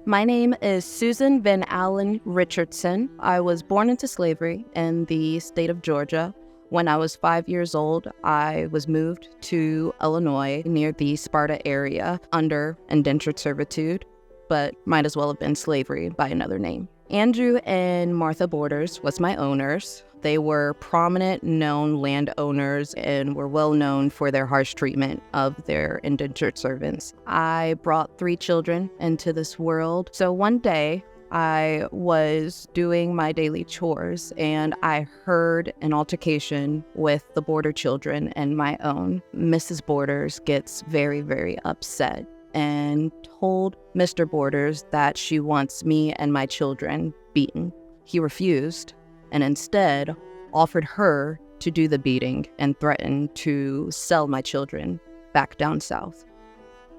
My name is Susan Van Allen Richardson. I was born into slavery in the state of Georgia. When I was 5 years old, I was moved to Illinois near the Sparta area under indentured servitude, but might as well have been slavery by another name. Andrew and Martha Borders was my owners. They were prominent, known landowners and were well known for their harsh treatment of their indentured servants. I brought 3 children into this world. So one day, I was doing my daily chores and I heard an altercation with the Border children and my own. Mrs. Borders gets very, very upset and told Mr. Borders that she wants me and my children beaten. He refused and instead offered her to do the beating and threatened to sell my children back down south.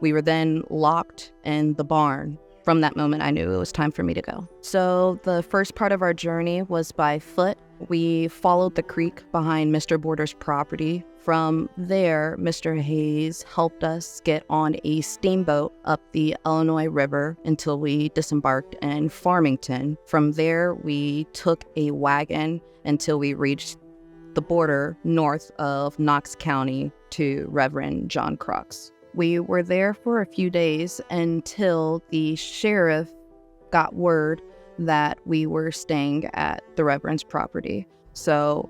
We were then locked in the barn. From that moment, I knew it was time for me to go. So the first part of our journey was by foot. We followed the creek behind Mr. Borders' property. From there, Mr. Hayes helped us get on a steamboat up the Illinois River until we disembarked in Farmington. From there, we took a wagon until we reached the border north of Knox County to Reverend John Crux. We were there for a few days until the sheriff got word that we were staying at the Reverend's property. So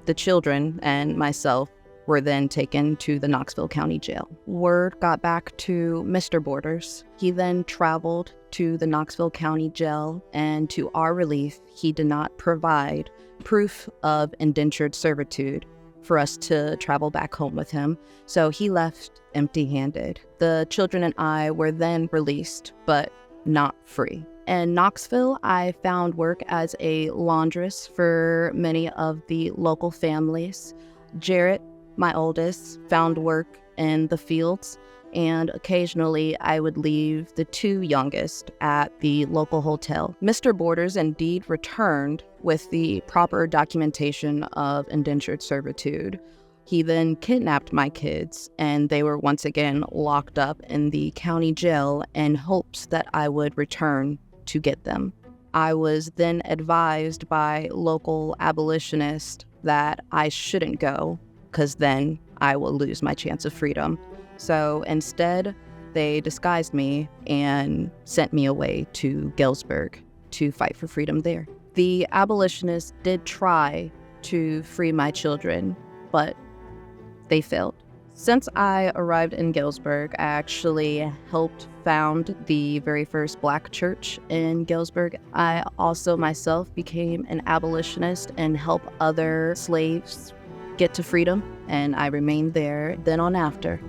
the children and myself were then taken to the Knoxville County Jail. Word got back to Mr. Borders. He then traveled to the Knoxville County Jail, and to our relief, he did not provide proof of indentured servitude for us to travel back home with him, so he left empty-handed. The children and I were then released, but not free. In Knoxville, I found work as a laundress for many of the local families. Jarrett, my oldest, found work in the fields, and occasionally I would leave the 2 youngest at the local hotel. Mr. Borders indeed returned with the proper documentation of indentured servitude. He then kidnapped my kids, and they were once again locked up in the county jail in hopes that I would return to get them. I was then advised by local abolitionists that I shouldn't go, because then I will lose my chance of freedom. So instead, they disguised me and sent me away to Galesburg to fight for freedom there. The abolitionists did try to free my children, but they failed. Since I arrived in Galesburg, I actually helped found the very first Black church in Galesburg. I also myself became an abolitionist and helped other slaves get to freedom, and I remained there then on after.